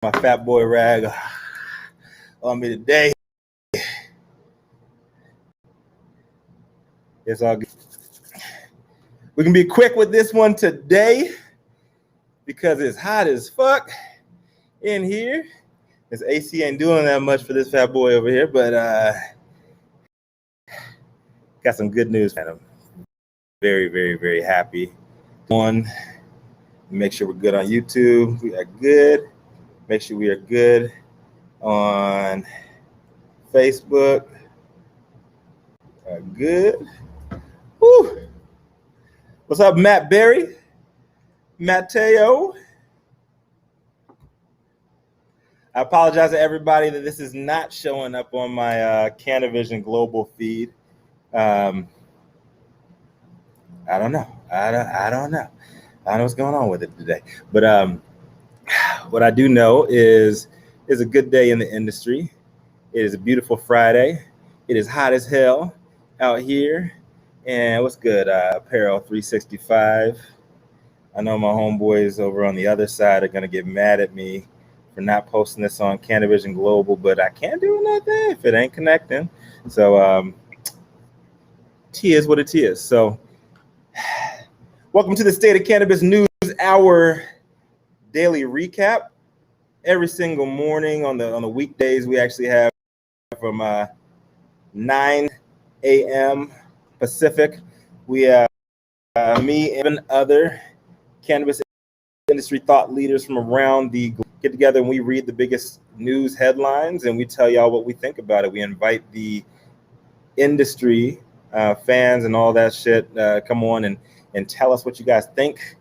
My fat boy rag on me today. It's all good. We can be quick with this one today because it's hot as fuck in here. This AC ain't doing that much for this fat boy over here, but got some good news, man. I'm very, very, very happy. Make sure we're good on YouTube. We are good. Make sure we are good on Facebook. Good. Woo. What's up, Matt Berry? Mateo? I apologize to everybody that this is not showing up on my CANiVISION global feed. I don't know. I don't know. I don't know what's going on with it today. But what I do know is it's a good day in the industry. It is a beautiful Friday. It is hot as hell out here. And what's good? Apparel 365. I know my homeboys over on the other side are going to get mad at me for not posting this on CANiVISION Global, but I can't do nothing if it ain't connecting. So it is what it is. So welcome to the State of Cannabis News Hour daily recap. Every single morning on the weekdays, we actually have from 9 a.m. Pacific. We have me and other cannabis industry thought leaders from around the globe get together and we read the biggest news headlines and we tell y'all what we think about it. We invite the industry fans and all that shit come on and tell us what you guys think.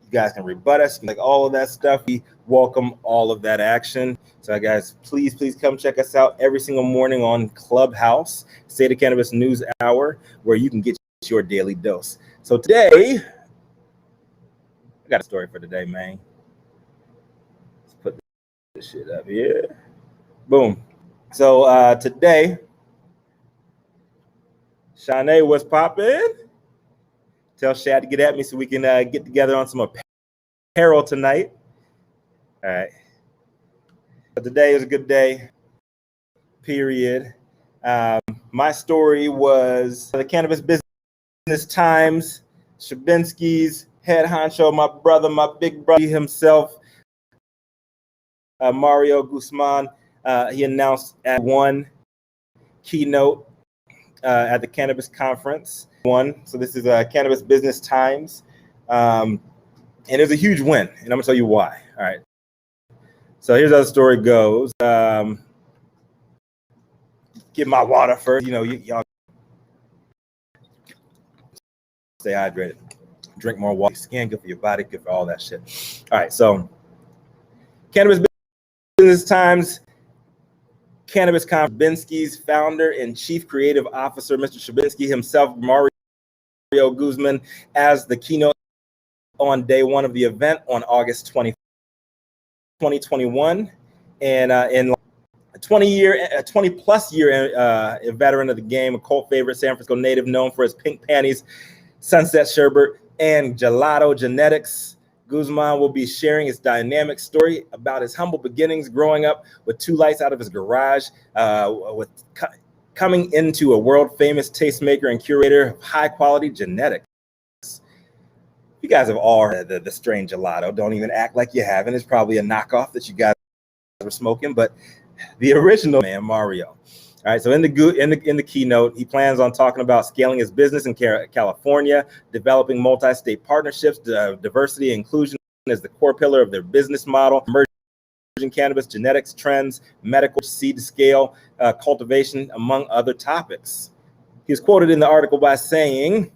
You guys can rebut us, like all of that stuff. We welcome all of that action. So guys, please come check us out every single morning on Clubhouse, State of Cannabis News Hour, where you can get your daily dose. So today, I got a story for today, man. Let's put this shit up here. Boom. So today, Shanae, what's poppin'? Tell Shad to get at me so we can get together on some apparel tonight. All right. But today is a good day, period. My story was the Cannabis Business Times, Sherbinskis Head Honcho, my brother, my big brother himself, Mario Guzman. He announced at one keynote at the Cannabis Conference. So this is Cannabis Business Times. And it was a huge win, and I'm gonna tell you why. All right. So here's how the story goes. Get my water first. You know, y'all stay hydrated. Drink more water. Skin good for your body, good for all that shit. All right. So Cannabis Business Times. Cannabis Conference. Sherbinskis founder and chief creative officer, Mr. Sherbinski himself, Mario Guzman, as the keynote on day one of the event on August 20, 2021. And in a 20-plus year veteran of the game, a cult favorite, San Francisco native known for his pink panties, sunset sherbet, and gelato genetics, Guzman will be sharing his dynamic story about his humble beginnings growing up with two lights out of his garage, coming into a world-famous tastemaker and curator of high-quality genetics. You guys have all heard the strain gelato. Don't even act like you haven't. It's probably a knockoff that you guys were smoking, but the original man, Mario. All right, so in the keynote, he plans on talking about scaling his business in California, developing multi-state partnerships. Diversity and inclusion is the core pillar of their business model. Emerging cannabis, genetics, trends, medical, seed to scale, cultivation, among other topics. He was quoted in the article by saying,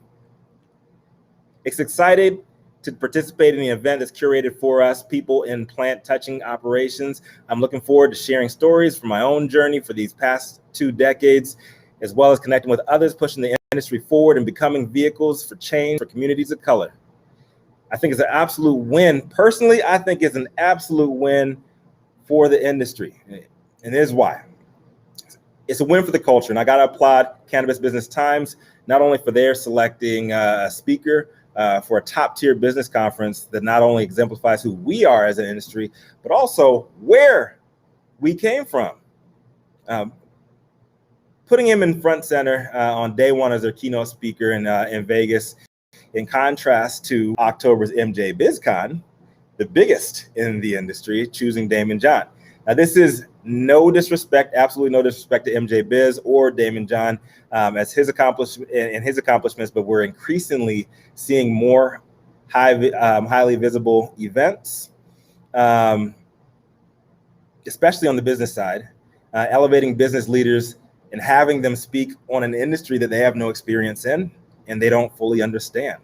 "It's excited to participate in the event that's curated for us, people in plant touching operations. I'm looking forward to sharing stories from my own journey for these past 2 decades, as well as connecting with others, pushing the industry forward and becoming vehicles for change for communities of color." I think it's an absolute win. Personally, I think it's an absolute win for the industry. And here's why. It's a win for the culture. And I got to applaud Cannabis Business Times, not only for their selecting a speaker for a top tier business conference that not only exemplifies who we are as an industry, but also where we came from. Putting him in front center on day one as their keynote speaker in Vegas, in contrast to October's MJ BizCon, the biggest in the industry, choosing Daymond John. Now, this is no disrespect, absolutely no disrespect to MJ Biz or Daymond John as his accomplishments, but we're increasingly seeing more highly visible events, especially on the business side, elevating business leaders and having them speak on an industry that they have no experience in and they don't fully understand.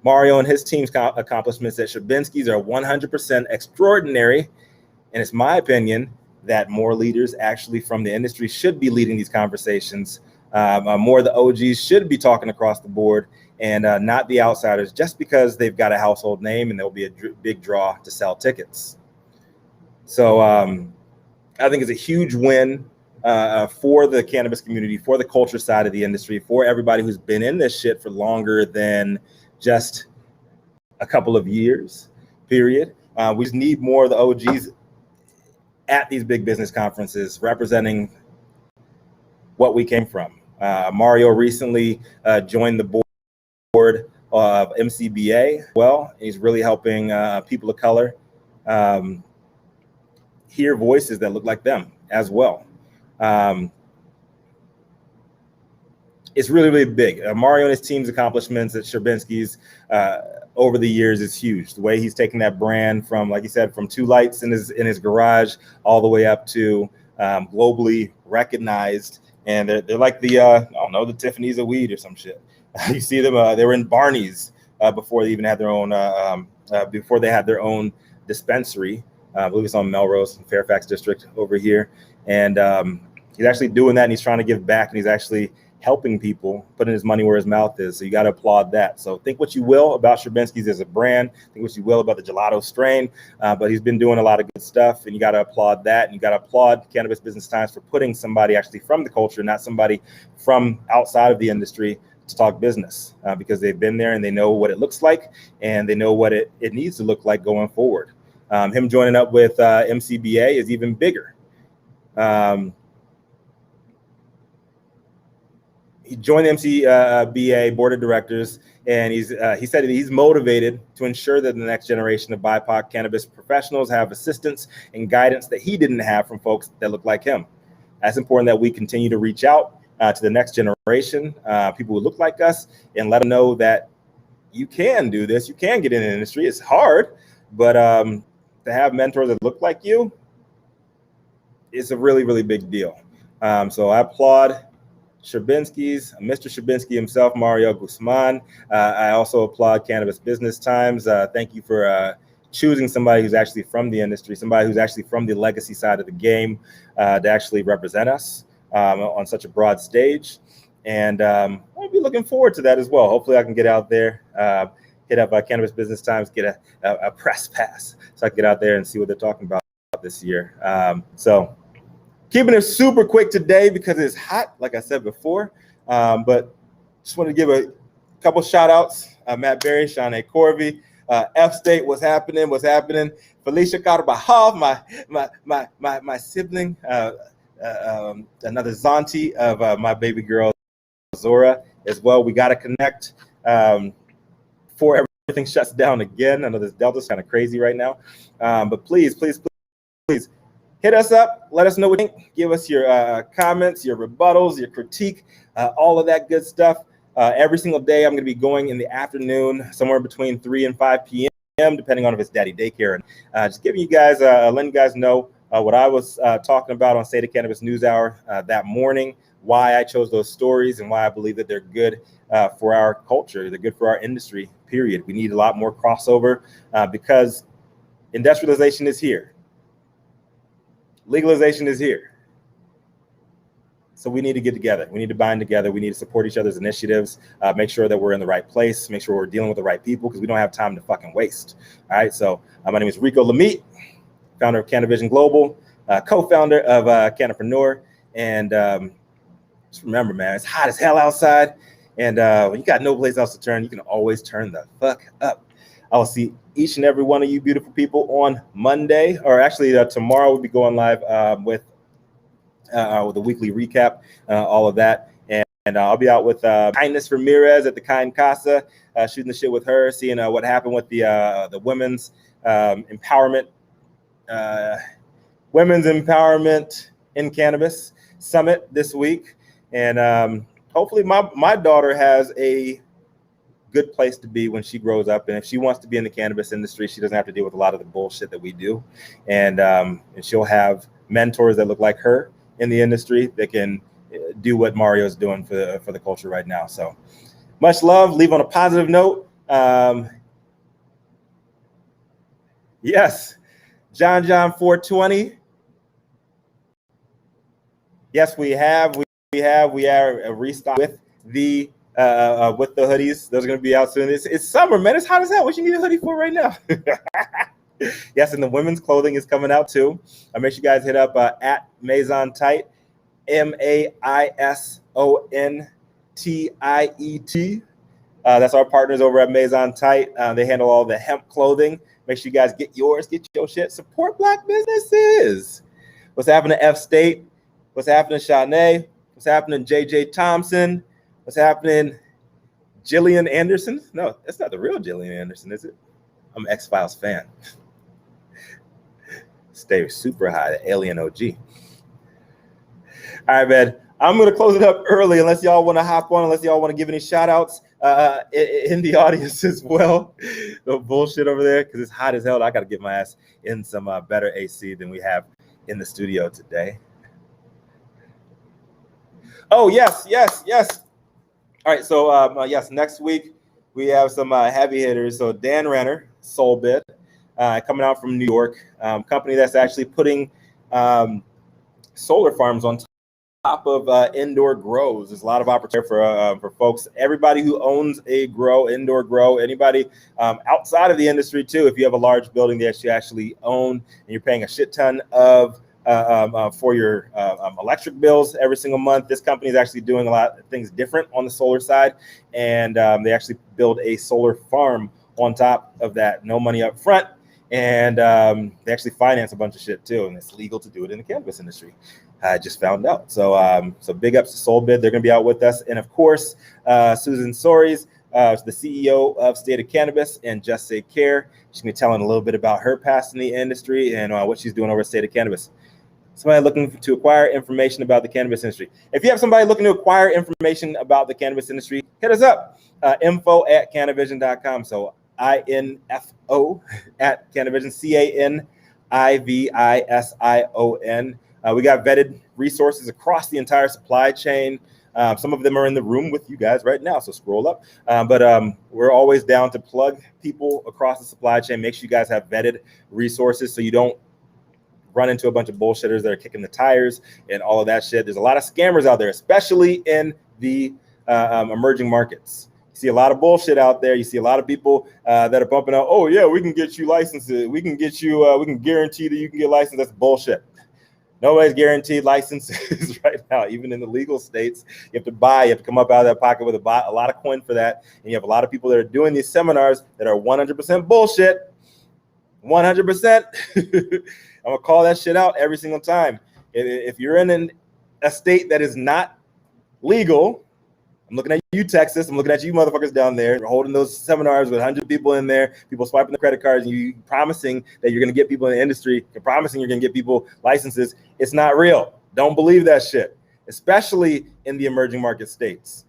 Mario and his team's accomplishments at Sherbinskis are 100% extraordinary, and it's my opinion that more leaders actually from the industry should be leading these conversations. More of the OGs should be talking across the board and not the outsiders just because they've got a household name and there'll be a big draw to sell tickets. So I think it's a huge win for the cannabis community, for the culture side of the industry, for everybody who's been in this shit for longer than just a couple of years, period. We just need more of the OGs at these big business conferences representing what we came from. Mario recently joined the board of MCBA. Well, he's really helping people of color hear voices that look like them as well. It's really, really big. Mario and his team's accomplishments at Sherbinskis over the years is huge. The way he's taken that brand from, like you said, from 2 lights in his garage all the way up to globally recognized. And they're like the I don't know, the Tiffany's of weed or some shit. You see them. They were in Barney's before they even had their own before they had their own dispensary. I believe it's on Melrose, Fairfax District over here. And he's actually doing that, and he's trying to give back, and he's actually helping people, putting his money where his mouth is. So you got to applaud that. So think what you will about Sherbinskis as a brand, think what you will about the gelato strain, but he's been doing a lot of good stuff, and you got to applaud that. And you got to applaud Cannabis Business Times for putting somebody actually from the culture, not somebody from outside of the industry, to talk business because they've been there and they know what it looks like and they know what it needs to look like going forward. Him joining up with MCBA is even bigger. He joined the MCBA board of directors, and he said that he's motivated to ensure that the next generation of BIPOC cannabis professionals have assistance and guidance that he didn't have from folks that look like him. That's important that we continue to reach out to the next generation, people who look like us, and let them know that you can do this. You can get in the industry. It's hard, but to have mentors that look like you is a really, really big deal. So I applaud Sherbinskis, Mr. Sherbinski himself, Mario Guzman. I also applaud Cannabis Business Times. Thank you for choosing somebody who's actually from the industry, somebody who's actually from the legacy side of the game to actually represent us on such a broad stage. And I'll be looking forward to that as well. Hopefully I can get out there, hit up Cannabis Business Times, get a press pass so I can get out there and see what they're talking about this year. So keeping it super quick today because it's hot, like I said before. But just wanted to give a couple shout outs. Matt Berry, Shawnee Corvey, F State, what's happening? Felicia Carvajal, my sibling, another Zanti of my baby girl, Zora, as well. We got to connect before everything shuts down again. I know this Delta's kind of crazy right now. But please hit us up. Let us know what you think. Give us your comments, your rebuttals, your critique, all of that good stuff. Every single day, I'm going to be going in the afternoon, somewhere between 3 and 5 p.m., depending on if it's daddy daycare. And just giving you guys, letting you guys know what I was talking about on State of Cannabis NewsHour that morning, why I chose those stories, and why I believe that they're good for our culture. They're good for our industry, period. We need a lot more crossover because industrialization is here. Legalization is here. So we need to get together. We need to bind together. We need to support each other's initiatives, make sure that we're in the right place, make sure we're dealing with the right people because we don't have time to fucking waste. All right. So my name is Rico Lamitte, founder of CANiVISION Global, co-founder of Cannapreneur. And just remember, man, it's hot as hell outside. And when you got no place else to turn, you can always turn the fuck up. I will see each and every one of you beautiful people on Monday, or actually tomorrow we'll be going live with a weekly recap, all of that. And I'll be out with Kindness Ramirez at the Kind Casa, shooting the shit with her, seeing what happened with the women's empowerment in cannabis summit this week. And hopefully my daughter has a good place to be when she grows up. And if she wants to be in the cannabis industry, she doesn't have to deal with a lot of the bullshit that we do. And she'll have mentors that look like her in the industry that can do what Mario's doing for the culture right now. So much love. Leave on a positive note. Yes, John 420. Yes, we are restocked with the hoodies. Those are going to be out soon. It's summer, man. It's hot as hell. What you need a hoodie for right now? Yes, and the women's clothing is coming out too. Make sure you guys hit up at Maison Tight, MAISONTIET. That's our partners over at Maison Tight. They handle all the hemp clothing. Make sure you guys get yours, get your shit. Support Black businesses. What's happening to F State? What's happening to Shanae? What's happening to JJ Thompson? What's happening Jillian Anderson? No, that's not the real Jillian Anderson, is it? I'm an X-Files fan. Stay super high, the alien OG. All right, man. I'm going to close it up early unless y'all want to hop on, unless y'all want to give any shout outs in the audience as well. No bullshit over there because it's hot as hell. I got to get my ass in some better AC than we have in the studio today. Oh, yes. All right, so yes, next week we have some heavy hitters. So Dan Renner, Soulbit, coming out from New York, company that's actually putting solar farms on top of indoor grows. There's a lot of opportunity for folks, everybody who owns a indoor grow, anybody outside of the industry too. If you have a large building that you actually own and you're paying a shit ton of for your electric bills every single month, this company is actually doing a lot of things different on the solar side, and they actually build a solar farm on top of that. No money up front, and they actually finance a bunch of shit too, and it's legal to do it in the cannabis industry. I just found out. So so big ups to Soulbit. They're going to be out with us, and of course Susan Soares, the CEO of State of Cannabis and Just Say Care. She's going to be telling a little bit about her past in the industry and what she's doing over at State of Cannabis. Somebody looking to acquire information about the cannabis industry. If you have somebody looking to acquire information about the cannabis industry, hit us up. info@CANiVISION.com. So INFO at CANiVISION, CANiVISION. We got vetted resources across the entire supply chain. Some of them are in the room with you guys right now, so scroll up. But we're always down to plug people across the supply chain. Make sure you guys have vetted resources so you don't run into a bunch of bullshitters that are kicking the tires and all of that shit. There's a lot of scammers out there, especially in the emerging markets. You see a lot of bullshit out there. You see a lot of people that are bumping out, oh yeah, we can get you licenses. We can get you, we can guarantee that you can get licensed. That's bullshit. Nobody's guaranteed licenses right now. Even in the legal states, you have to come up out of that pocket with a lot of coin for that. And you have a lot of people that are doing these seminars that are 100% bullshit. 100%. I'm gonna call that shit out every single time. If you're in a state that is not legal, I'm looking at you, Texas. I'm looking at you motherfuckers down there. You're holding those seminars with 100 people in there, people swiping the credit cards, and you promising that you're gonna get people in the industry, you're promising you're gonna get people licenses. It's not real. Don't believe that shit, especially in the emerging market states.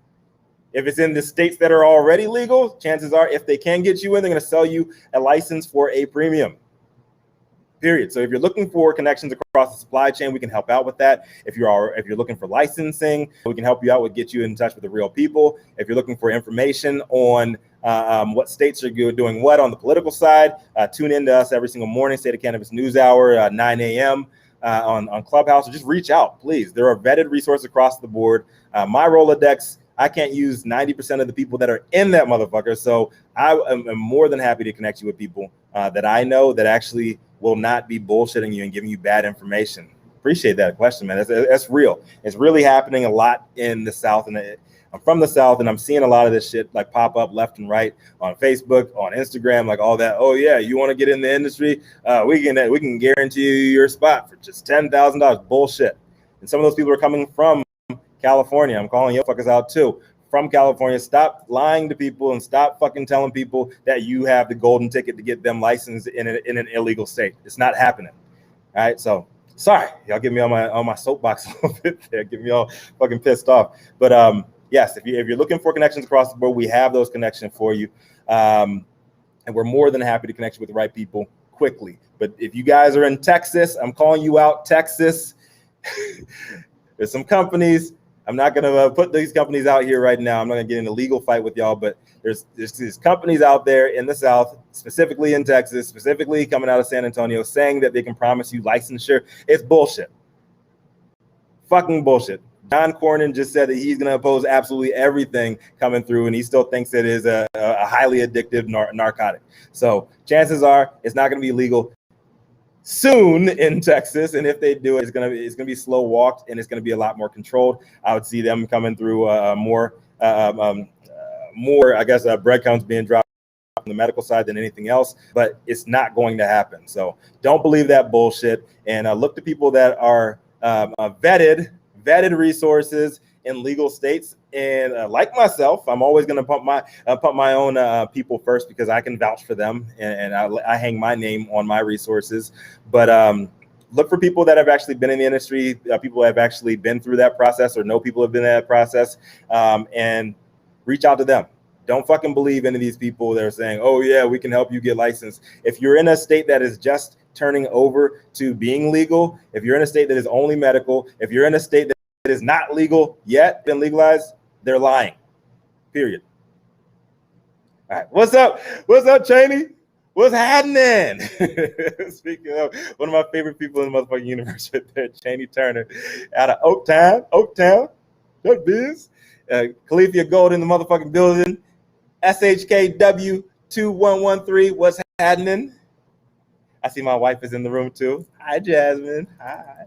If it's in the states that are already legal, chances are if they can get you in, they're gonna sell you a license for a premium. Period. So if you're looking for connections across the supply chain, we can help out with that. If you're looking for licensing, we can help you out with get you in touch with the real people. If you're looking for information on what states are doing what on the political side, tune in to us every single morning. State of Cannabis NewsHour, 9 a.m. On Clubhouse. Or just reach out, please. There are vetted resources across the board. My Rolodex, I can't use 90% of the people that are in that motherfucker. So I am more than happy to connect you with people that I know that actually will not be bullshitting you and giving you bad information. Appreciate that question, man. That's real. It's really happening a lot in the South, and I'm I'm from the South, and I'm seeing a lot of this shit like pop up left and right on Facebook, on Instagram, like all that. Oh yeah, you want to get in the industry? We can guarantee you your spot for just $10,000. Bullshit. And some of those people are coming from California. I'm calling you fuckers out too. From California, stop lying to people and stop fucking telling people that you have the golden ticket to get them licensed in an illegal state. It's not happening. All right, so sorry, y'all get me on my soapbox a little bit there, get me all fucking pissed off. But yes, if you're looking for connections across the board, we have those connections for you, and we're more than happy to connect you with the right people quickly. But if you guys are in Texas, I'm calling you out, Texas. There's some companies. I'm not going to put these companies out here right now. I'm not going to get in a legal fight with y'all, but there's these companies out there in the South, specifically in Texas, specifically coming out of San Antonio, saying that they can promise you licensure. It's bullshit. Fucking bullshit. John Cornyn just said that he's going to oppose absolutely everything coming through, and he still thinks it is a highly addictive narcotic. So chances are it's not going to be legal soon in Texas, and if they do it, it's gonna be slow walked, and it's gonna be a lot more controlled. I would see them coming through more, I guess, breadcrumbs being dropped on the medical side than anything else, but it's not going to happen. So don't believe that bullshit, and look to people that are vetted resources in legal states. And like myself, I'm always going to pump my own people first, because I can vouch for them, and I hang my name on my resources. But look for people that have actually been in the industry, people who have actually been through that process or know people who have been in that process, and reach out to them. Don't fucking believe any of these people that are saying, oh yeah, we can help you get licensed. If you're in a state that is just turning over to being legal, if you're in a state that is only medical, if you're in a state that is not legal yet, been legalized, they're lying, period. All right, what's up, Cheney? What's happening? Speaking of one of my favorite people in the motherfucking universe right there, Cheney Turner, out of Oaktown, what biz? Califia Gold in the motherfucking building, SHKW 2113, what's happening? I see my wife is in the room too. Hi, Jasmine. Hi.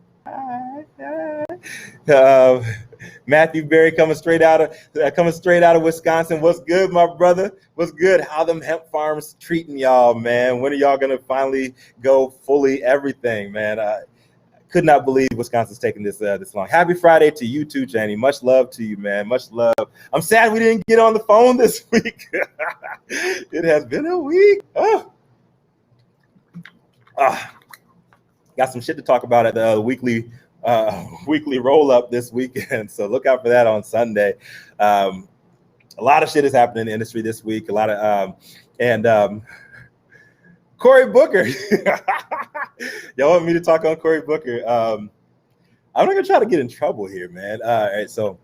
Matthew Berry coming straight out of Wisconsin. What's good, my brother? What's good? How them hemp farms treating y'all, man? When are y'all gonna finally go fully everything, man? I could not believe Wisconsin's taking this long. Happy Friday to you too, Jenny. Much love to you, man. Much love. I'm sad we didn't get on the phone this week. It has been a week. Got some shit to talk about at the weekly roll up this weekend, so look out for that on Sunday. A lot of shit is happening in the industry this week. A lot of Cory Booker. Y'all want me to talk on Cory Booker? I'm not gonna try to get in trouble here, man. All right, so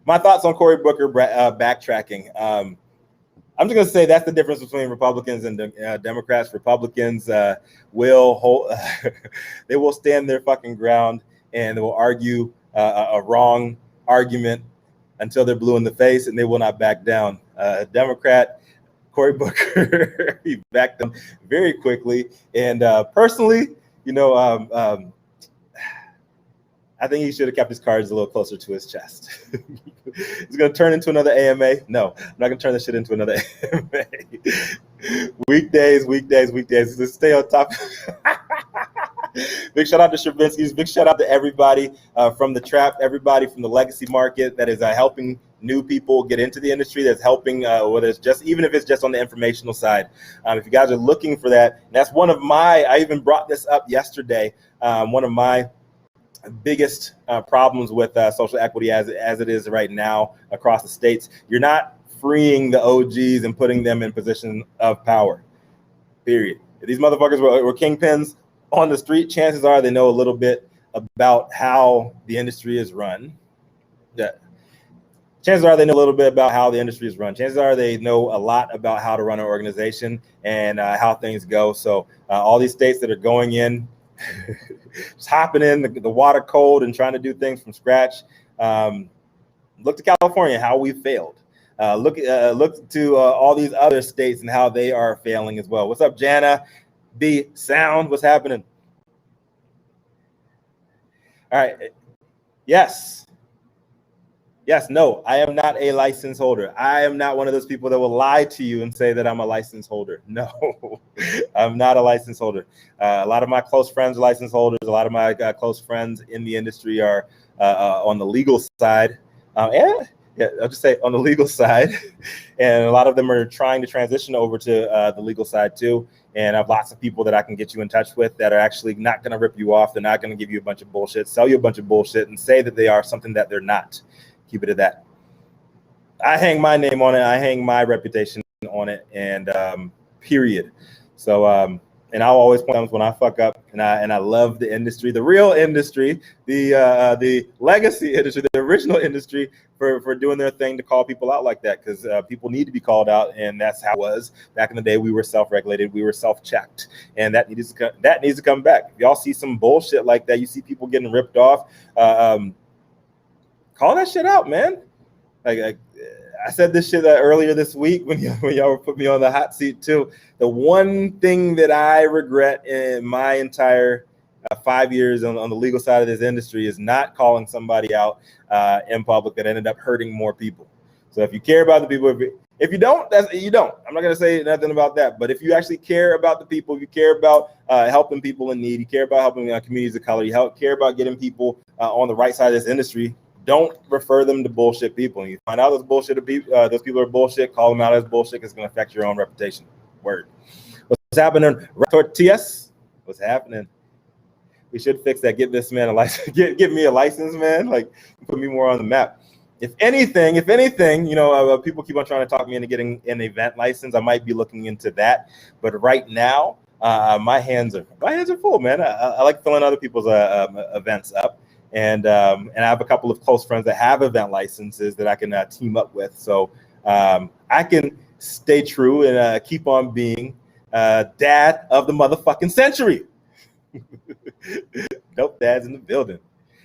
my thoughts on Cory Booker backtracking. I'm just going to say that's the difference between Republicans and Democrats. Republicans will they will stand their fucking ground, and they will argue a wrong argument until they're blue in the face, and they will not back down. Democrat Cory Booker, he backed them very quickly. And personally, I think he should have kept his cards a little closer to his chest. He's going to turn into another AMA. No, I'm not going to turn this shit into another AMA. Weekdays. Let's stay on top. Big shout out to Sherbinskis. Big shout out to everybody from the trap, everybody from the legacy market that is helping new people get into the industry, that's helping, whether it's just, even if it's just on the informational side. If you guys are looking for that, that's one of my, I even brought this up yesterday, one of my biggest problems with social equity as it is right now across the states. You're not freeing the OGs and putting them in position of power, period. If these motherfuckers were kingpins on the street, chances are they know a little bit about how the industry is run. Yeah. Chances are they know a little bit about how the industry is run. Chances are they know a lot about how to run an organization and how things go. So all these states that are going in, just hopping in the water cold and trying to do things from scratch. Look to California, how we failed. Look to all these other states and how they are failing as well. What's up, Jana? B Sound, what's happening? All right. Yes. Yes, no, I am not a license holder. I am not one of those people that will lie to you and say that I'm a license holder. No, I'm not a license holder. A lot of my close friends are license holders. A lot of my close friends in the industry are on the legal side. Yeah, I'll just say on the legal side. And a lot of them are trying to transition over to the legal side too. And I have lots of people that I can get you in touch with that are actually not going to rip you off. They're not going to give you a bunch of bullshit, sell you a bunch of bullshit, and say that they are something that they're not. Keep it at that. I hang my name on it. I hang my reputation on it, and period. So, and I'll always point out when I fuck up, and I love the industry, the real industry, the legacy industry, the original industry for doing their thing to call people out like that, because people need to be called out, and that's how it was back in the day. We were self-regulated, we were self-checked, and that needs to come back. If y'all see some bullshit like that, you see people getting ripped off. Call that shit out, man. Like I said this shit earlier this week when y'all put me on the hot seat too. The one thing that I regret in my entire 5 years on the legal side of this industry is not calling somebody out in public that ended up hurting more people. So if you care about the people, if you don't, you don't. I'm not gonna say nothing about that. But if you actually care about the people, if you care about helping people in need, you care about helping communities of color, you care about getting people on the right side of this industry, don't refer them to bullshit people. And you find out those people are bullshit, call them out as bullshit, because it's going to affect your own reputation. Word. What's happening? TS? What's happening? We should fix that. Get this man a license. Get me a license, man. Like, put me more on the map. If anything, people keep on trying to talk me into getting an event license. I might be looking into that. But right now, my hands are full, man. I like filling other people's events up. And I have a couple of close friends that have event licenses that I can team up with. So I can stay true and keep on being dad of the motherfucking century. Dope Dads in the building.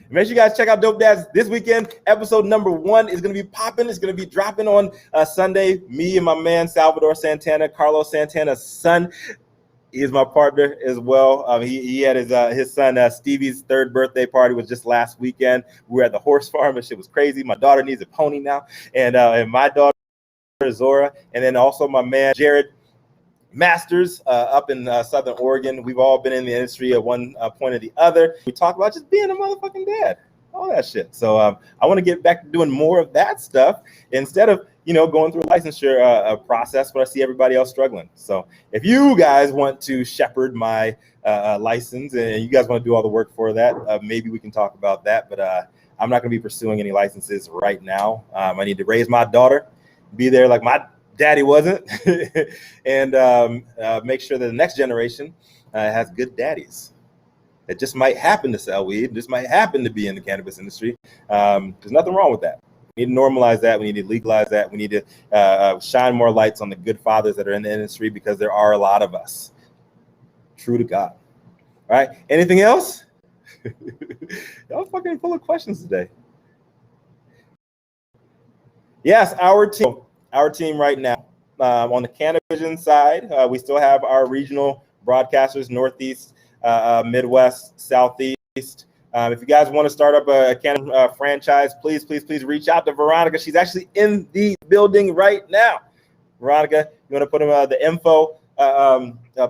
Make sure you guys check out Dope Dads this weekend. Episode number 1 is going to be popping. It's going to be dropping on Sunday. Me and my man, Salvador Santana, Carlos Santana's son. He is my partner as well. He had his son Stevie's 3rd birthday party was just last weekend. We were at the horse farm and shit was crazy. My daughter needs a pony now, and my daughter Zora, and then also my man Jared Masters up in Southern Oregon. We've all been in the industry at one point or the other. We talk about just being a motherfucking dad, all that shit. So I want to get back to doing more of that stuff instead of going through a licensure process where I see everybody else struggling. So if you guys want to shepherd my license and you guys want to do all the work for that, maybe we can talk about that. But I'm not going to be pursuing any licenses right now. I need to raise my daughter, be there like my daddy wasn't, and make sure that the next generation has good daddies. It just might happen to sell weed. Just might happen to be in the cannabis industry. There's nothing wrong with that. We need to normalize that. We need to legalize that. We need to shine more lights on the good fathers that are in the industry, because there are a lot of us. True to God. All right. Anything else? Y'all fucking full of questions today. Yes, our team right now on the CANiVISION side, we still have our regional broadcasters, Northeast, Midwest, Southeast. If you guys want to start up a Canon franchise, please reach out to Veronica. She's actually in the building right now. Veronica, you want to put the info?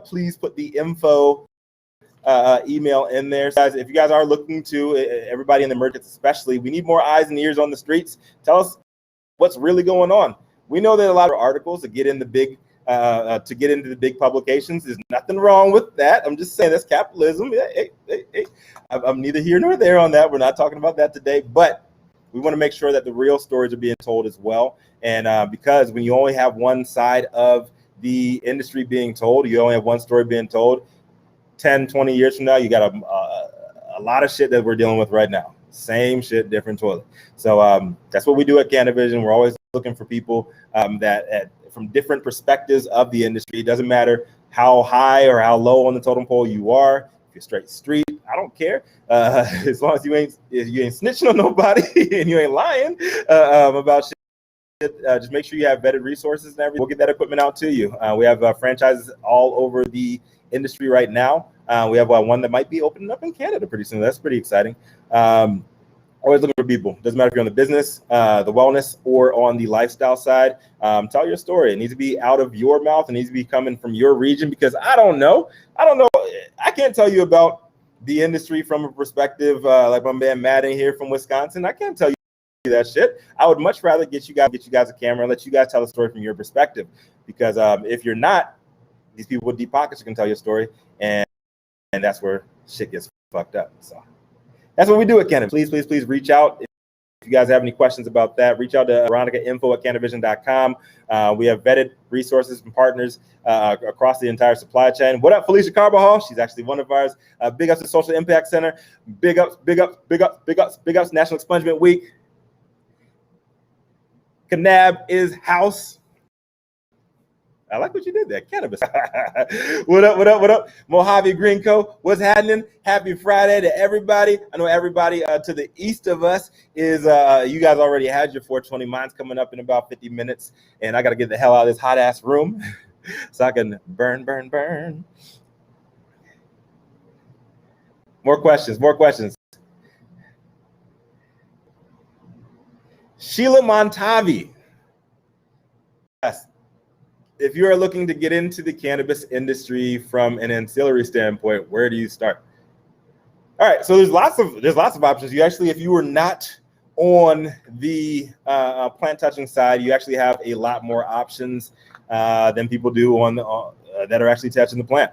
Please put the info email in there. Guys, if you guys are looking to, everybody in the markets especially, we need more eyes and ears on the streets. Tell us what's really going on. We know that a lot of articles to get in the big to get into the big publications. There's nothing wrong with that. I'm just saying that's capitalism. Hey. I'm neither here nor there on that. We're not talking about that today, but we want to make sure that the real stories are being told as well. And because when you only have one side of the industry being told, you only have one story being told, 10, 20 years from now, you got a lot of shit that we're dealing with right now. Same shit, different toilet. So that's what we do at CANiVISION. We're always looking for people from different perspectives of the industry. It doesn't matter how high or how low on the totem pole you are. If you're straight street, I don't care. As long as you ain't snitching on nobody and you ain't lying about shit. Just make sure you have vetted resources and everything. We'll get that equipment out to you. We have franchises all over the industry right now. We have one that might be opening up in Canada pretty soon. That's pretty exciting. Always looking for people. Doesn't matter if you're on the business, the wellness, or on the lifestyle side. Tell your story. It needs to be out of your mouth. It needs to be coming from your region, because I don't know. I can't tell you about the industry from a perspective like my man Matt in here from Wisconsin. I can't tell you that shit. I would much rather get you guys a camera and let you guys tell the story from your perspective, because if you're not, these people with deep pockets can tell your story, and that's where shit gets fucked up. So that's what we do at Cannabis. Please reach out. If you guys have any questions about that, reach out to Veronica@CANiVISION.com. We have vetted resources and partners across the entire supply chain. What up, Felicia Carbajal? She's actually one of ours. Big ups to Social Impact Center. Big ups, National Expungement Week. Cannabis house. I like what you did there. Cannabis. What up? Mojave Green Co. What's happening? Happy Friday to everybody. I know everybody to the east of us is, you guys already had your 420. Mine's coming up in about 50 minutes. And I got to get the hell out of this hot ass room so I can burn. More questions. Sheila Montavi. Yes. If you are looking to get into the cannabis industry from an ancillary standpoint, where do you start? All right, so there's lots of options. You actually, if you were not on the plant touching side, you actually have a lot more options than people do on the that are actually touching the plant.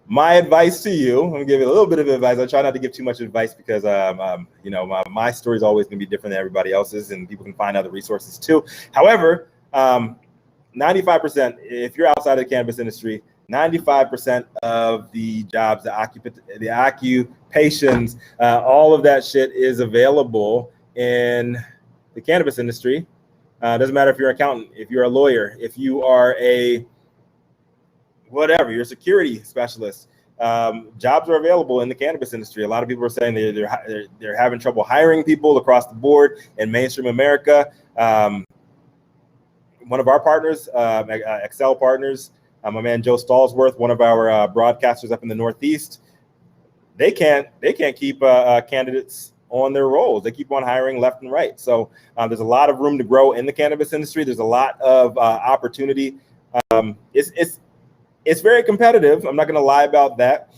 My advice to you, I'm gonna give you a little bit of advice. I try not to give too much advice because you know, my story is always gonna be different than everybody else's, and people can find other resources too. However, 95%, if you're outside of the cannabis industry, 95% of the jobs, the occupations, all of that shit is available in the cannabis industry. Doesn't matter if you're an accountant, if you're a lawyer, if you are a whatever, you're a security specialist. Jobs are available in the cannabis industry. A lot of people are saying they're having trouble hiring people across the board in mainstream America. One of our partners, Excel Partners, my man Joe Stallsworth, one of our broadcasters up in the Northeast, they can't keep candidates on their roles. They keep on hiring left and right. So there's a lot of room to grow in the cannabis industry. There's a lot of opportunity. It's very competitive. I'm not going to lie about that.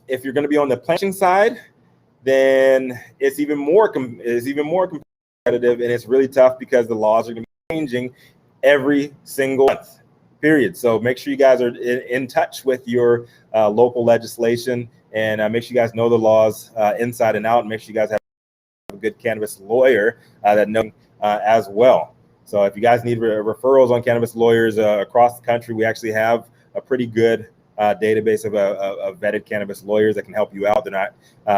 If you're going to be on the planting side, then it's even more competitive, and it's really tough because the laws are going to be changing every single month. Period. So make sure you guys are in touch with your local legislation, and make sure you guys know the laws inside and out, and make sure you guys have a good cannabis lawyer that knows as well. So if you guys need referrals on cannabis lawyers across the country, we actually have a pretty good database of vetted cannabis lawyers that can help you out. They're not,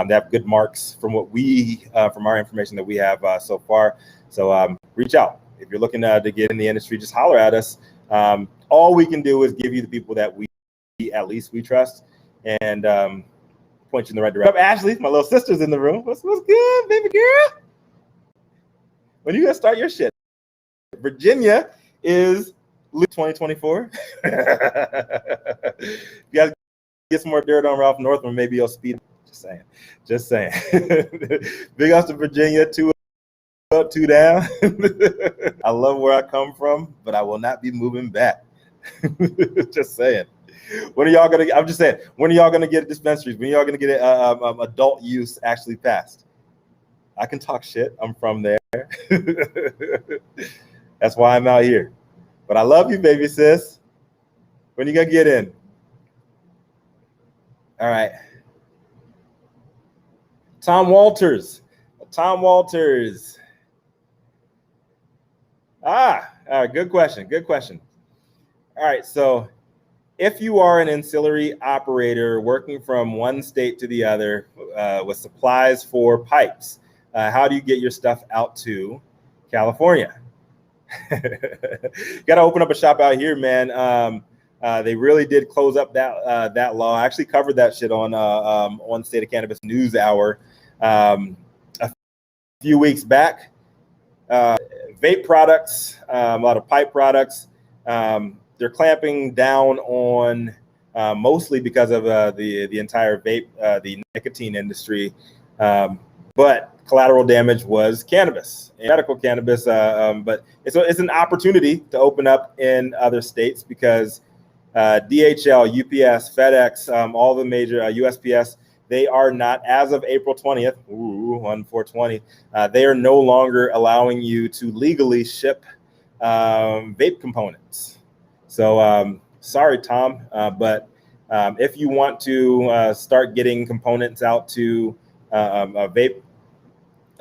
they have good marks from what from our information that we have so far. So reach out. If you're looking to get in the industry, just holler at us. All we can do is give you the people that we trust, and point you in the right direction. What's up, Ashley? My little sister's in the room. What's good, baby girl? When you gonna start your shit? Virginia is 2024. You guys get some more dirt on Ralph Northman, maybe you'll speed. Just saying. Big ups to Virginia, 2 up, 2 down. I love where I come from, but I will not be moving back. Just saying. When are y'all gonna get dispensaries? When are y'all gonna get adult use actually passed? I can talk shit. I'm from there. That's why I'm out here. But I love you, baby sis. When you gonna get in? All right. Tom Walters. Good question. All right, so if you are an ancillary operator working from one state to the other with supplies for pipes, how do you get your stuff out to California? Got to open up a shop out here, man. They really did close up that law. I actually covered that shit on State of Cannabis NewsHour a few weeks back. Vape products, a lot of pipe products. They're clamping down on mostly because of the entire vape, the nicotine industry. But collateral damage was cannabis, medical cannabis. But it's an opportunity to open up in other states because DHL, UPS, FedEx, all the major USPS, they are not, as of April 20th, on 420, they are no longer allowing you to legally ship vape components. So sorry, Tom, but if you want to start getting components out to a vape,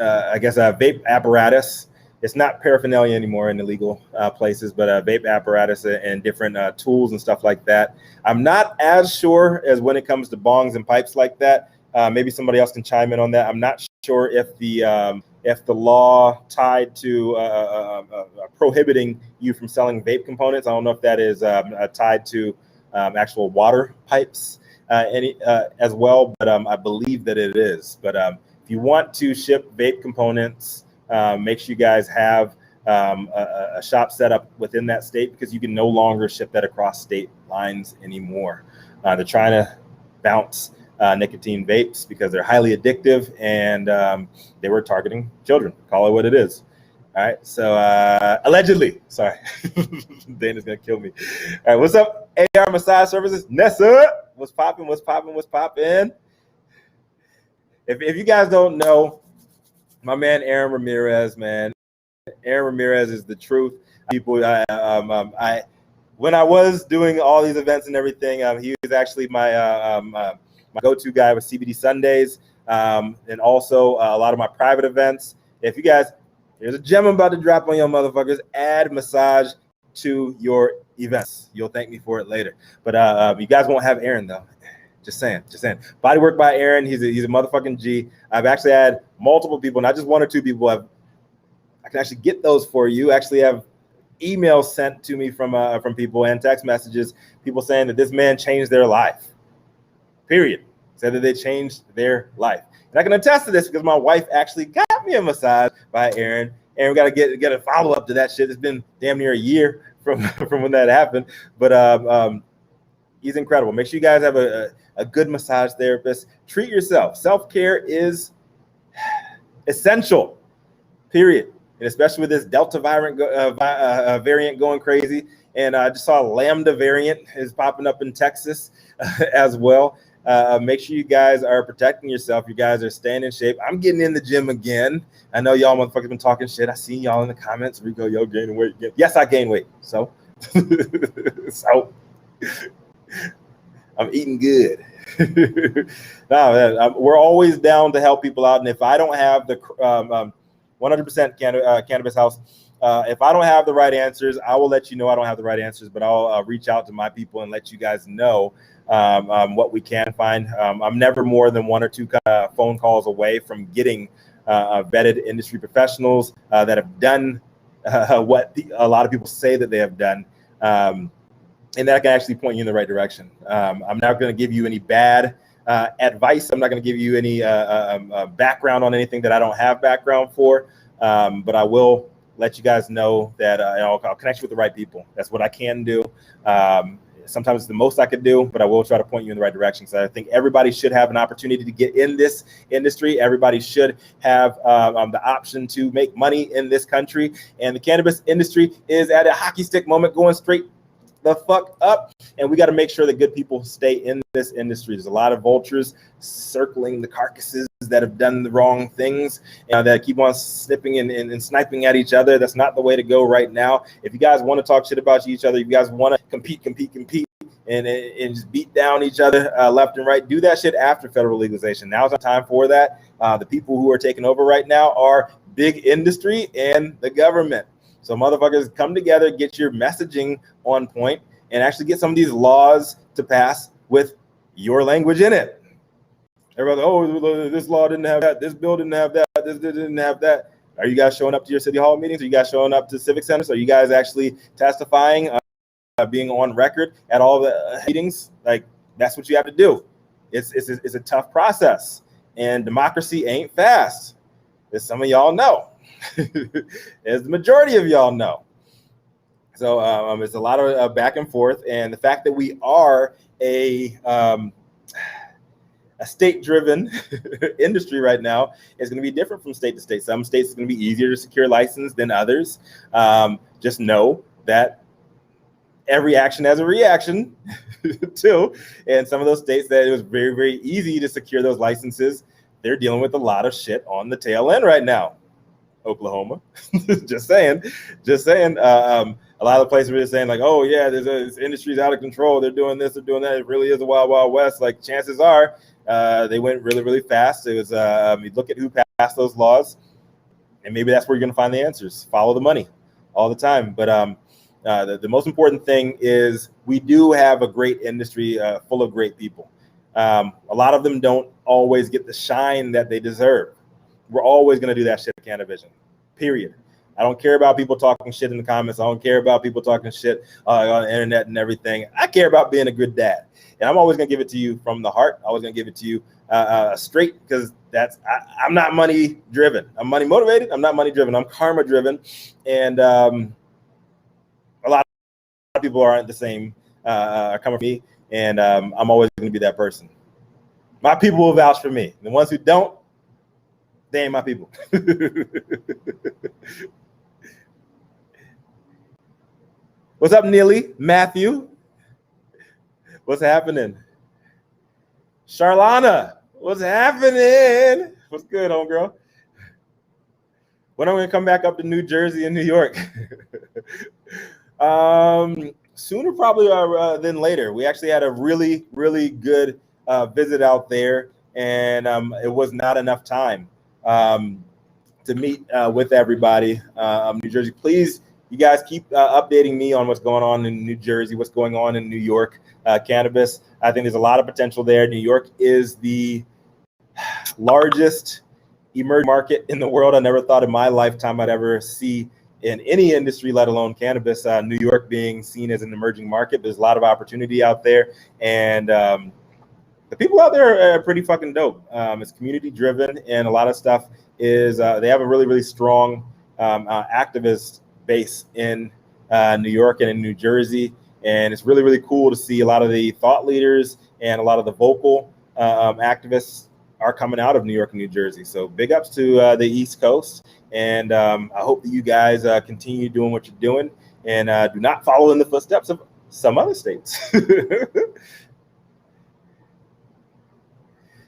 I guess a vape apparatus, it's not paraphernalia anymore in illegal places, but vape apparatus and different tools and stuff like that. I'm not as sure as when it comes to bongs and pipes like that. Maybe somebody else can chime in on that. I'm not sure if the law tied to prohibiting you from selling vape components, I don't know if that is tied to actual water pipes as well, but I believe that it is. But if you want to ship vape components, make sure you guys have a shop set up within that state, because you can no longer ship that across state lines anymore. They're trying to bounce nicotine vapes because they're highly addictive, and they were targeting children. Call it what it is. All right, so allegedly, sorry, Dana's gonna kill me. All right, what's up, AR Massage Services? Nessa, what's popping? What's popping? What's popping? If you guys don't know, my man Aaron Ramirez, man, Aaron Ramirez is the truth. People, when I was doing all these events and everything, he was actually my my go-to guy with CBD Sundays, and also a lot of my private events. If you guys, there's a gem I'm about to drop on your motherfuckers. Add massage to your events. You'll thank me for it later. But you guys won't have Aaron though. Just saying. Bodywork by Aaron. He's a motherfucking G. I've actually had multiple people, not just one or two people. I can actually get those for you. Actually have emails sent to me from people and text messages, people saying that this man changed their life. Period. Said that they changed their life. And I can attest to this because my wife actually got me a massage by Aaron. And we got to get a follow up to that shit. It's been damn near a year from when that happened. But he's incredible. Make sure you guys have a good massage therapist. Treat yourself. Self-care is essential, period. And especially with this Delta variant going crazy. And I just saw Lambda variant is popping up in Texas as well. Make sure you guys are protecting yourself. You guys are staying in shape. I'm getting in the gym again. I know y'all motherfuckers been talking shit. I seen y'all in the comments. Rico, yo, gaining weight again. Yes, I gained weight. So, I'm eating good. No, man, we're always down to help people out. And if I don't have the 100% Cannabis House, if I don't have the right answers, I will let you know I don't have the right answers, but I'll reach out to my people and let you guys know what we can find. I'm never more than one or two phone calls away from getting vetted industry professionals that have done what a lot of people say that they have done. And that can actually point you in the right direction. I'm not going to give you any bad advice. I'm not going to give you any background on anything that I don't have background for. But I will let you guys know that I'll connect you with the right people. That's what I can do. Sometimes it's the most I could do, but I will try to point you in the right direction. So I think everybody should have an opportunity to get in this industry. Everybody should have the option to make money in this country. And the cannabis industry is at a hockey stick moment, going straight the fuck up, and we got to make sure that good people stay in this industry. There's a lot of vultures circling the carcasses that have done the wrong things, that keep on snipping and sniping at each other. That's not the way to go right now. If you guys want to talk shit about each other, if you guys want to compete and just beat down each other left and right, do that shit after federal legalization. Now's the time for that. The people who are taking over right now are big industry and the government. So motherfuckers, come together, get your messaging on point, and actually get some of these laws to pass with your language in it. Everybody, oh, this law didn't have that, this bill didn't have that, this didn't have that. Are you guys showing up to your city hall meetings? Are you guys showing up to civic centers? Are you guys actually testifying, being on record at all the meetings? Like, that's what you have to do. It's a tough process, and democracy ain't fast, as some of y'all know. As the majority of y'all know. So it's a lot of back and forth, and the fact that we are a state-driven industry right now is going to be different from state to state. Some states it's going to be easier to secure license than others. Just know that every action has a reaction too. And some of those states that it was very, very easy to secure those licenses, they're dealing with a lot of shit on the tail end right now. Oklahoma, just saying. A lot of places were just saying like, oh yeah, this industry's out of control. They're doing this, they're doing that. It really is a wild, wild west. Like chances are, they went really, really fast. It was, you look at who passed those laws, and maybe that's where you're going to find the answers. Follow the money all the time. But the most important thing is we do have a great industry full of great people. A lot of them don't always get the shine that they deserve. We're always going to do that shit at CANiVISION, period. I don't care about people talking shit in the comments. I don't care about people talking shit on the internet and everything. I care about being a good dad. And I'm always going to give it to you from the heart. I'm always going to give it to you straight, because I'm not money driven. I'm money motivated. I'm not money driven. I'm karma driven. And a lot of people aren't the same, are coming from me. And I'm always going to be that person. My people will vouch for me. The ones who don't, they ain't my people. What's up, Neely? Matthew? What's happening? Charlana, what's happening? What's good, homegirl? When am I going to come back up to New Jersey and New York? Sooner probably than later. We actually had a really, really good visit out there, and it was not enough time to meet with everybody. New Jersey, please, you guys keep updating me on what's going on in New Jersey, what's going on in New York. Cannabis, I think there's a lot of potential there. New York is the largest emerging market in the world. I never thought in my lifetime I'd ever see in any industry, let alone cannabis, New York being seen as an emerging market. There's a lot of opportunity out there, and the people out there are pretty fucking dope. It's community driven, and a lot of stuff is they have a really, really strong activist base in New York and in New Jersey. And it's really, really cool to see a lot of the thought leaders and a lot of the vocal activists are coming out of New York and New Jersey. So big ups to the East Coast. And I hope that you guys continue doing what you're doing, and do not follow in the footsteps of some other states.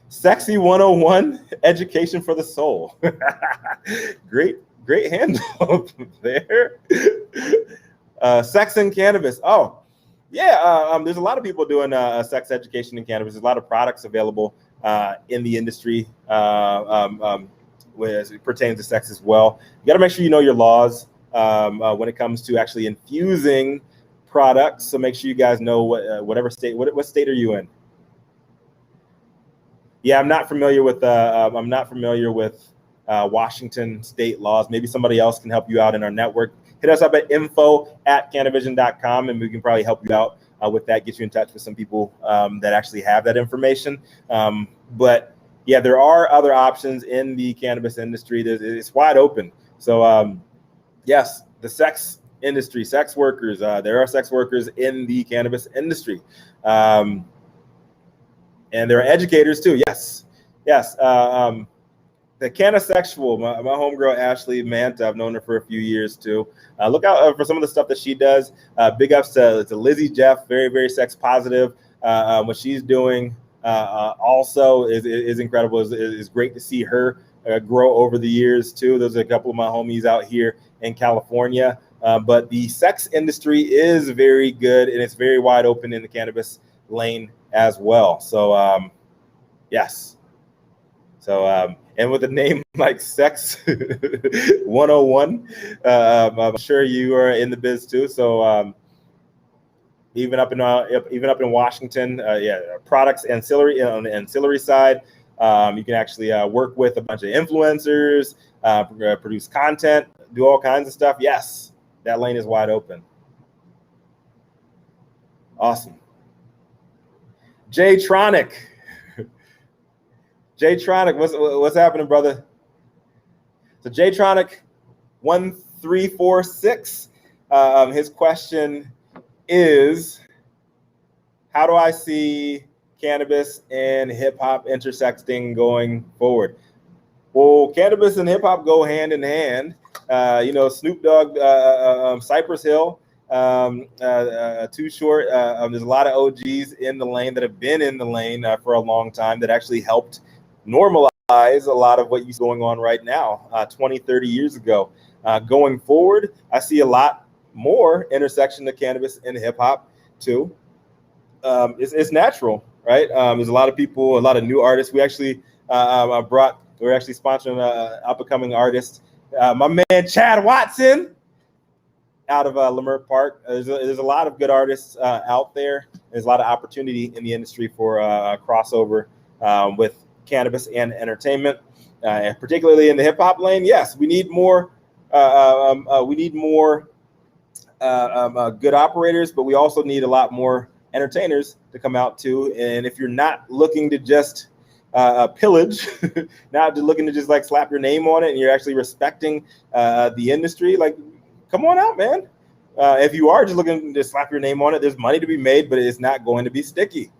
Sexy 101, education for the soul. Great handle there. Sex and cannabis. Oh, yeah. There's a lot of people doing sex education in cannabis. There's a lot of products available in the industry as it pertains to sex as well. You got to make sure you know your laws when it comes to actually infusing products. So make sure you guys know whatever state. What state are you in? Yeah, I'm not familiar with Washington state laws. Maybe somebody else can help you out in our network. Hit us up at info@cannivision.com, and we can probably help you out with that, get you in touch with some people that actually have that information. But yeah, there are other options in the cannabis industry. It's wide open. So yes, the sex industry, sex workers, there are sex workers in the cannabis industry. And there are educators too. Yes. The Canisexual, my homegirl Ashley Manta, I've known her for a few years too. Look out for some of the stuff that she does. Big ups to Lizzie Jeff, very, very sex positive. What she's doing also is incredible. Is great to see her grow over the years too. There's a couple of my homies out here in California. But the sex industry is very good, and it's very wide open in the cannabis lane as well. So yes. So and with a name like Sex 101, I'm sure you are in the biz too. So even up in Washington, products ancillary on the ancillary side, you can actually work with a bunch of influencers, produce content, do all kinds of stuff. Yes, that lane is wide open. Awesome. Jaytronic. Jaytronic, what's happening, brother? So Jaytronic 1346. His question is, how do I see cannabis and hip hop intersecting going forward? Well, cannabis and hip hop go hand in hand. Snoop Dogg, Cypress Hill, Too Short. There's a lot of OGs in the lane that have been in the lane for a long time that actually helped normalize a lot of what is going on right now, 20, 30 years ago. Going forward, I see a lot more intersection of cannabis and hip hop too. It's natural, right? There's a lot of people, a lot of new artists. We actually we're actually sponsoring an up-and-coming artist, my man Chad Watson, out of Lamitte Park. There's a lot of good artists out there. There's a lot of opportunity in the industry for crossover with cannabis and entertainment, and particularly in the hip hop lane. Yes, we need more. We need more good operators, but we also need a lot more entertainers to come out too. And if you're not looking to just pillage, not looking to just like slap your name on it, and you're actually respecting the industry, like, come on out, man. If you are just looking to slap your name on it, there's money to be made, but it's not going to be sticky,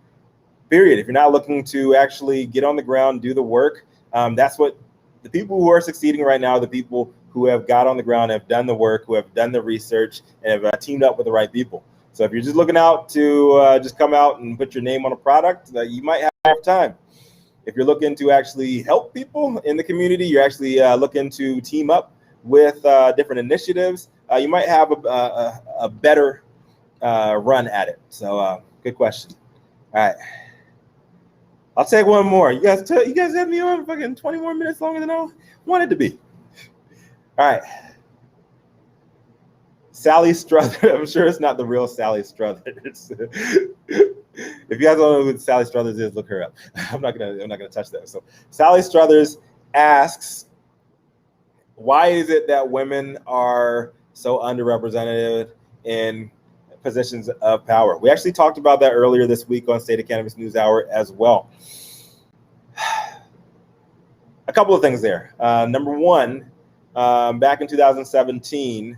period. If you're not looking to actually get on the ground, do the work, that's what the people who are succeeding right now are the people who have got on the ground, have done the work, who have done the research, and have teamed up with the right people. So if you're just looking out to just come out and put your name on a product, you might have time. If you're looking to actually help people in the community, you're actually looking to team up with different initiatives, you might have a better run at it. So good question. All right. I'll take one more. You guys have me on fucking 20 more minutes longer than I wanted to be. All right. Sally Struthers. I'm sure it's not the real Sally Struthers. If you guys don't know who Sally Struthers is, look her up. I'm not gonna touch that. So Sally Struthers asks, why is it that women are so underrepresented in positions of power? We actually talked about that earlier this week on State of Cannabis NewsHour as well. A couple of things there. Number one, back in 2017,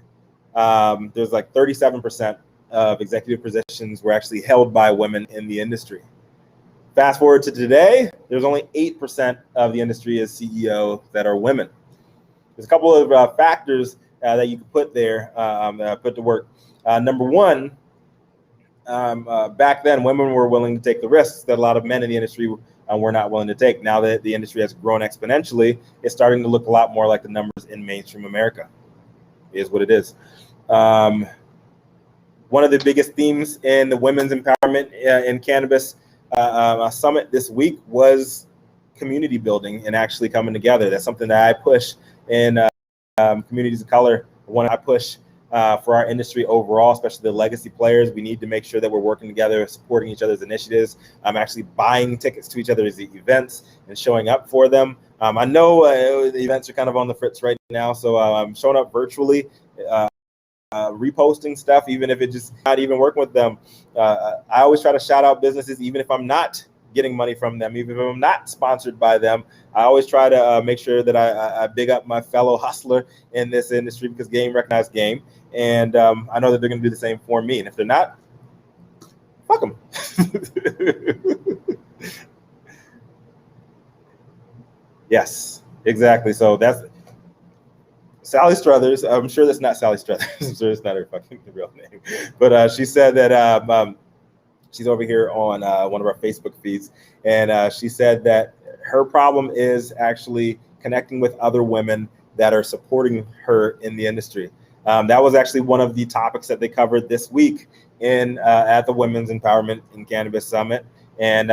there's like 37% of executive positions were actually held by women in the industry. Fast forward to today, there's only 8% of the industry as CEO that are women. There's a couple of factors that you can put there, put to work. Number one, back then, women were willing to take the risks that a lot of men in the industry were not willing to take. Now that the industry has grown exponentially, it's starting to look a lot more like the numbers in mainstream America. It is what it is. One of the biggest themes in the women's empowerment in cannabis summit this week was community building and actually coming together. That's something that I push in communities of color. One I push for our industry overall, especially the legacy players. We need to make sure that we're working together, supporting each other's initiatives. I'm actually buying tickets to each other's events and showing up for them. I know the events are kind of on the fritz right now, so I'm showing up virtually, reposting stuff, even if it's just not even working with them. I always try to shout out businesses, even if I'm not getting money from them, even if I'm not sponsored by them. I always try to make sure that I big up my fellow hustler in this industry, because game recognized game. And I know that they're going to do the same for me. And if they're not, fuck them. Yes, exactly. So that's Sally Struthers. I'm sure that's not Sally Struthers. I'm sure it's not her fucking real name. But she said that she's over here on one of our Facebook feeds. And she said that her problem is actually connecting with other women that are supporting her in the industry. That was actually one of the topics that they covered this week at the Women's Empowerment in Cannabis Summit. And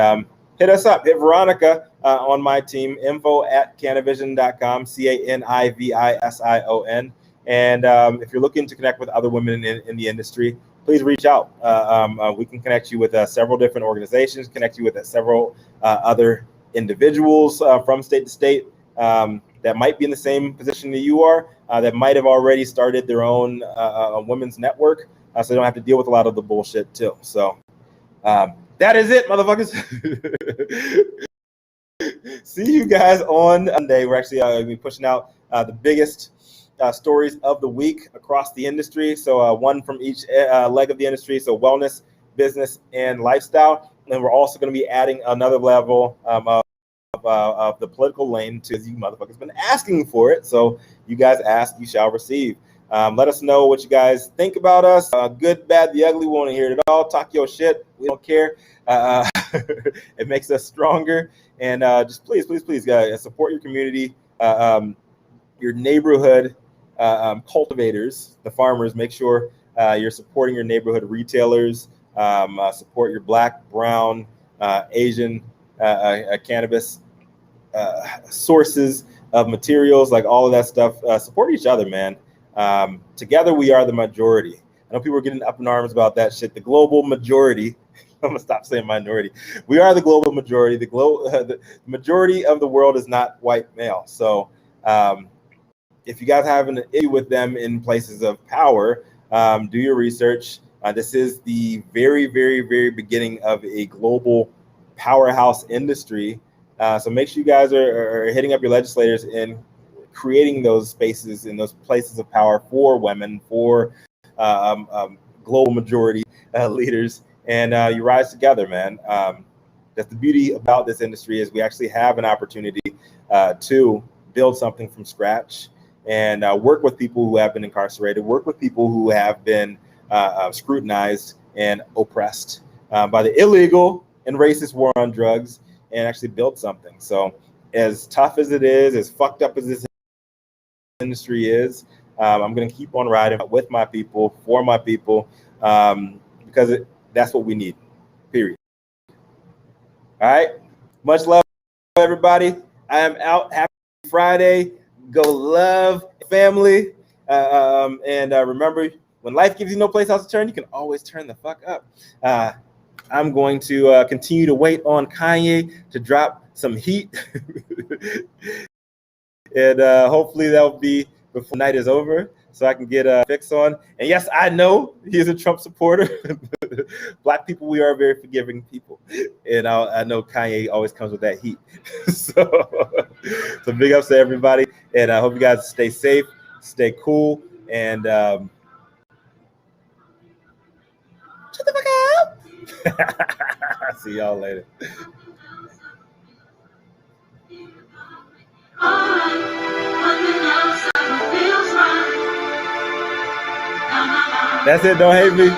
hit us up. Hit Veronica on my team, info@CANiVISION.com, CANiVISION. And if you're looking to connect with other women in the industry, please reach out. We can connect you with several different organizations, connect you with several other individuals from state to state that might be in the same position that you are, that might have already started their own women's network, so they don't have to deal with a lot of the bullshit too. So that is it, motherfuckers. See you guys on Monday. We're actually going to be pushing out the biggest stories of the week across the industry. So one from each leg of the industry. So wellness, business, and lifestyle. And we're also going to be adding another level of the political lane to you motherfuckers been asking for it. So you guys ask, you shall receive. Let us know what you guys think about us. Good, bad, the ugly. We want to hear it all. Talk your shit. We don't care. It makes us stronger. And just please, guys, support your community, your neighborhood cultivators, the farmers. Make sure you're supporting your neighborhood retailers. Support your Black, Brown, Asian cannabis sources of materials, like all of that stuff. Support each other, man. Together we are the majority. I know people are getting up in arms about that shit. The global majority. I'm gonna stop saying minority. We are the global majority. The majority of the world is not white male. So if you guys have an issue with them in places of power, do your research. This is the very, very, very beginning of a global powerhouse industry. So make sure you guys are hitting up your legislators and creating those spaces in those places of power for women, for global majority leaders, and you rise together, man. That's the beauty about this industry, is we actually have an opportunity to build something from scratch and work with people who have been incarcerated, work with people who have been scrutinized and oppressed by the illegal and racist war on drugs, and actually build something. So as tough as it is, as fucked up as this industry is, I'm going to keep on riding with my people, for my people, because that's what we need, period. All right. Much love, everybody. I am out. Happy Friday. Go love family. And remember, when life gives you no place else to turn, you can always turn the fuck up. I'm going to continue to wait on Kanye to drop some heat. And hopefully that'll be before the night is over, so I can get a fix on. And yes, I know he's a Trump supporter. Black people, we are very forgiving people. And I know Kanye always comes with that heat. So big ups to everybody. And I hope you guys stay safe, stay cool, and shut the fuck up. See y'all later. That's it. Don't hate me.